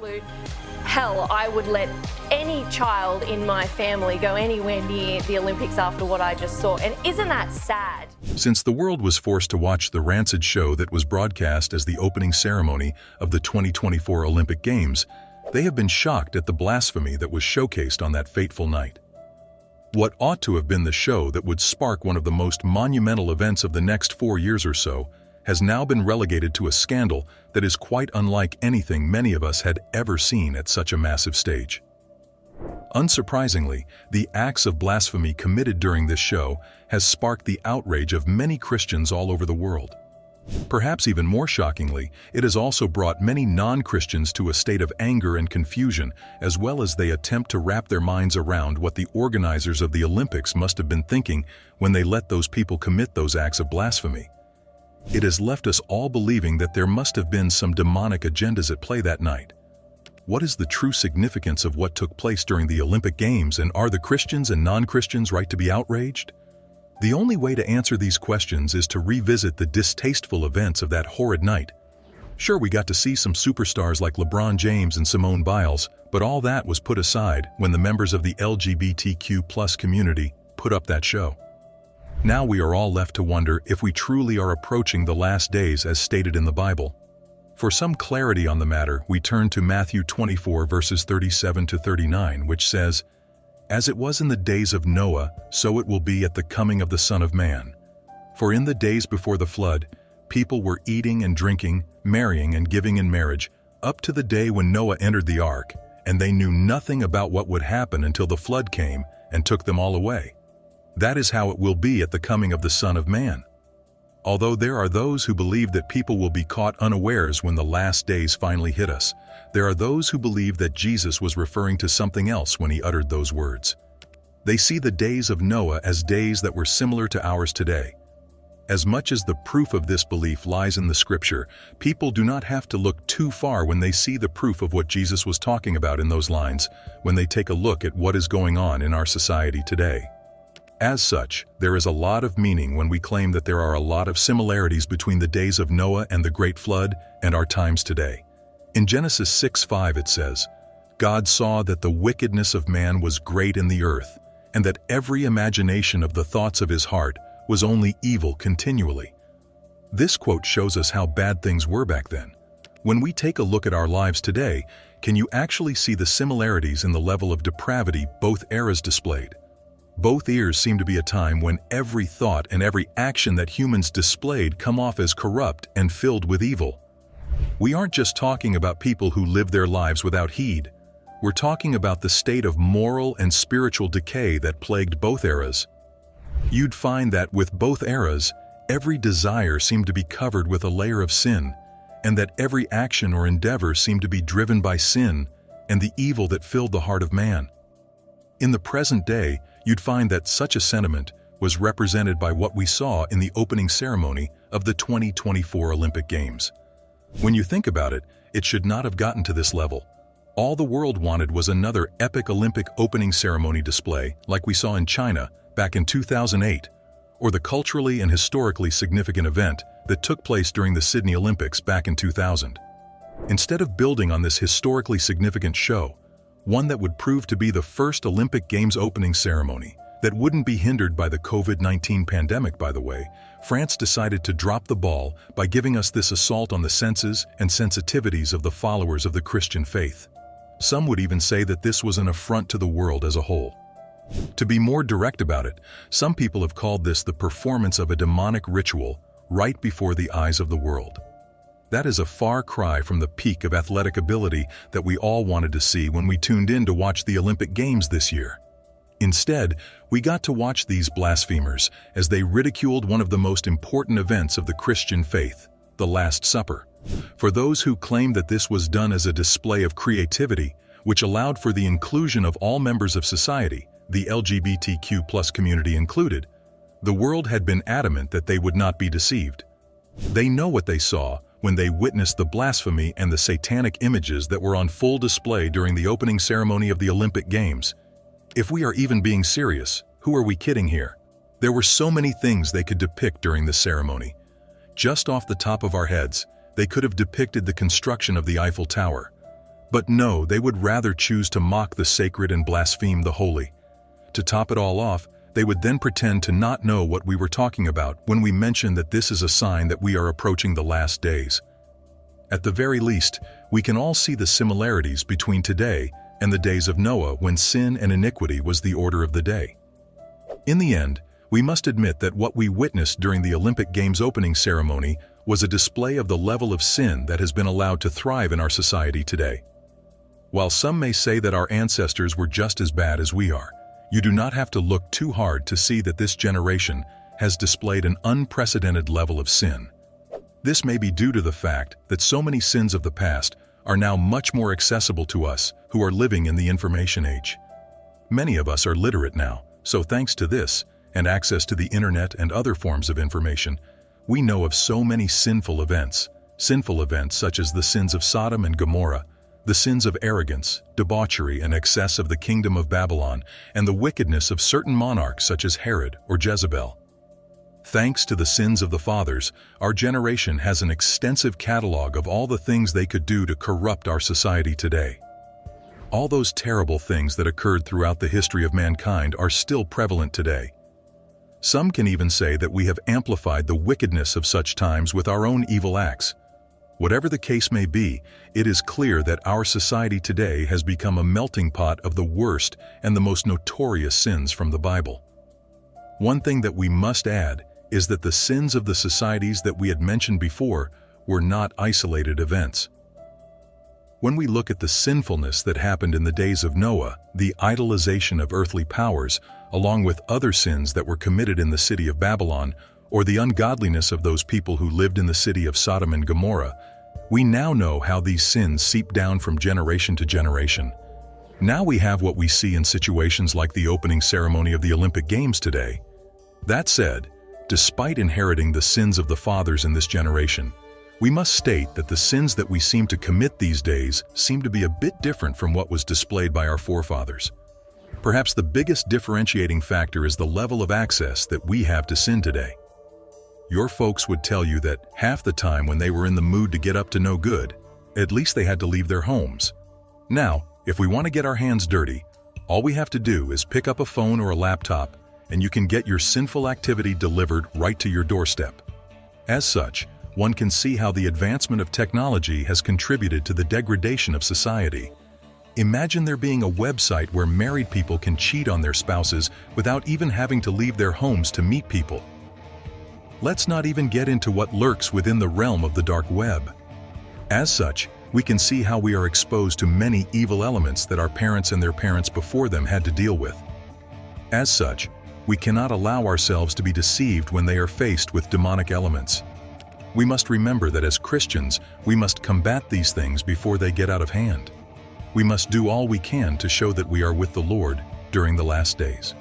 absolute hell I would let any child in my family go anywhere near the Olympics after what I just saw. And isn't that sad? Since the world was forced to watch the rancid show that was broadcast as the opening ceremony of the 2024 Olympic Games, they have been shocked at the blasphemy that was showcased on that fateful night. What ought to have been the show that would spark one of the most monumental events of the next 4 years or so has now been relegated to a scandal that is quite unlike anything many of us had ever seen at such a massive stage. Unsurprisingly, the acts of blasphemy committed during this show has sparked the outrage of many Christians all over the world. Perhaps even more shockingly, it has also brought many non-Christians to a state of anger and confusion, as well as they attempt to wrap their minds around what the organizers of the Olympics must have been thinking when they let those people commit those acts of blasphemy. It has left us all believing that there must have been some demonic agendas at play that night. What is the true significance of what took place during the Olympic Games, and are the Christians and non-Christians right to be outraged? The only way to answer these questions is to revisit the distasteful events of that horrid night. Sure, we got to see some superstars like LeBron James and Simone Biles, but all that was put aside when the members of the LGBTQ+ community put up that show. Now we are all left to wonder if we truly are approaching the last days as stated in the Bible. For some clarity on the matter, we turn to Matthew 24 verses 37 to 39, which says, "As it was in the days of Noah, so it will be at the coming of the Son of Man. For in the days before the flood, people were eating and drinking, marrying and giving in marriage, up to the day when Noah entered the ark, and they knew nothing about what would happen until the flood came and took them all away. That is how it will be at the coming of the Son of Man." Although there are those who believe that people will be caught unawares when the last days finally hit us, there are those who believe that Jesus was referring to something else when he uttered those words. They see the days of Noah as days that were similar to ours today. As much as the proof of this belief lies in the scripture, people do not have to look too far when they see the proof of what Jesus was talking about in those lines, when they take a look at what is going on in our society today. As such, there is a lot of meaning when we claim that there are a lot of similarities between the days of Noah and the Great Flood and our times today. In Genesis 6:5 it says, "God saw that the wickedness of man was great in the earth, and that every imagination of the thoughts of his heart was only evil continually." This quote shows us how bad things were back then. When we take a look at our lives today, can you actually see the similarities in the level of depravity both eras displayed? Both eras seem to be a time when every thought and every action that humans displayed come off as corrupt and filled with evil. We aren't just talking about people who live their lives without heed. We're talking about the state of moral and spiritual decay that plagued both eras. You'd find that with both eras, every desire seemed to be covered with a layer of sin, and that every action or endeavor seemed to be driven by sin and the evil that filled the heart of man. In the present day, you'd find that such a sentiment was represented by what we saw in the opening ceremony of the 2024 Olympic Games. When you think about it, it should not have gotten to this level. All the world wanted was another epic Olympic opening ceremony display like we saw in China back in 2008, or the culturally and historically significant event that took place during the Sydney Olympics back in 2000. Instead of building on this historically significant show, one that would prove to be the first Olympic Games opening ceremony, that wouldn't be hindered by the COVID-19 pandemic, by the way, France decided to drop the ball by giving us this assault on the senses and sensitivities of the followers of the Christian faith. Some would even say that this was an affront to the world as a whole. To be more direct about it, some people have called this the performance of a demonic ritual right before the eyes of the world. That is a far cry from the peak of athletic ability that we all wanted to see when we tuned in to watch the Olympic Games this year. Instead, we got to watch these blasphemers as they ridiculed one of the most important events of the Christian faith, the Last Supper. For those who claimed that this was done as a display of creativity, which allowed for the inclusion of all members of society, the LGBTQ+ community included, the world had been adamant that they would not be deceived. They know what they saw when they witnessed the blasphemy and the satanic images that were on full display during the opening ceremony of the Olympic Games. If we are even being serious, who are we kidding here? There were so many things they could depict during this ceremony. Just off the top of our heads, they could have depicted the construction of the Eiffel Tower, But no, they would rather choose to mock the sacred and blaspheme the holy. To top it all off, they would then pretend to not know what we were talking about when we mentioned that this is a sign that we are approaching the last days. At the very least, we can all see the similarities between today and the days of Noah when sin and iniquity was the order of the day. In the end, we must admit that what we witnessed during the Olympic Games opening ceremony was a display of the level of sin that has been allowed to thrive in our society today. While some may say that our ancestors were just as bad as we are, you do not have to look too hard to see that this generation has displayed an unprecedented level of sin. This may be due to the fact that so many sins of the past are now much more accessible to us who are living in the information age. Many of us are literate now, so thanks to this, and access to the internet and other forms of information, we know of so many sinful events such as the sins of Sodom and Gomorrah, the sins of arrogance, debauchery, and excess of the kingdom of Babylon, and the wickedness of certain monarchs such as Herod or Jezebel. Thanks to the sins of the fathers, our generation has an extensive catalog of all the things they could do to corrupt our society today. All those terrible things that occurred throughout the history of mankind are still prevalent today. Some can even say that we have amplified the wickedness of such times with our own evil acts. Whatever the case may be, it is clear that our society today has become a melting pot of the worst and the most notorious sins from the Bible. One thing that we must add is that the sins of the societies that we had mentioned before were not isolated events. When we look at the sinfulness that happened in the days of Noah, the idolization of earthly powers, along with other sins that were committed in the city of Babylon, or the ungodliness of those people who lived in the city of Sodom and Gomorrah, we now know how these sins seep down from generation to generation. Now we have what we see in situations like the opening ceremony of the Olympic Games today. That said, despite inheriting the sins of the fathers in this generation, we must state that the sins that we seem to commit these days seem to be a bit different from what was displayed by our forefathers. Perhaps the biggest differentiating factor is the level of access that we have to sin today. Your folks would tell you that half the time when they were in the mood to get up to no good, at least they had to leave their homes. Now, if we want to get our hands dirty, all we have to do is pick up a phone or a laptop, and you can get your sinful activity delivered right to your doorstep. As such, one can see how the advancement of technology has contributed to the degradation of society. Imagine there being a website where married people can cheat on their spouses without even having to leave their homes to meet people. Let's not even get into what lurks within the realm of the dark web. As such, we can see how we are exposed to many evil elements that our parents and their parents before them had to deal with. As such, we cannot allow ourselves to be deceived when they are faced with demonic elements. We must remember that as Christians, we must combat these things before they get out of hand. We must do all we can to show that we are with the Lord during the last days.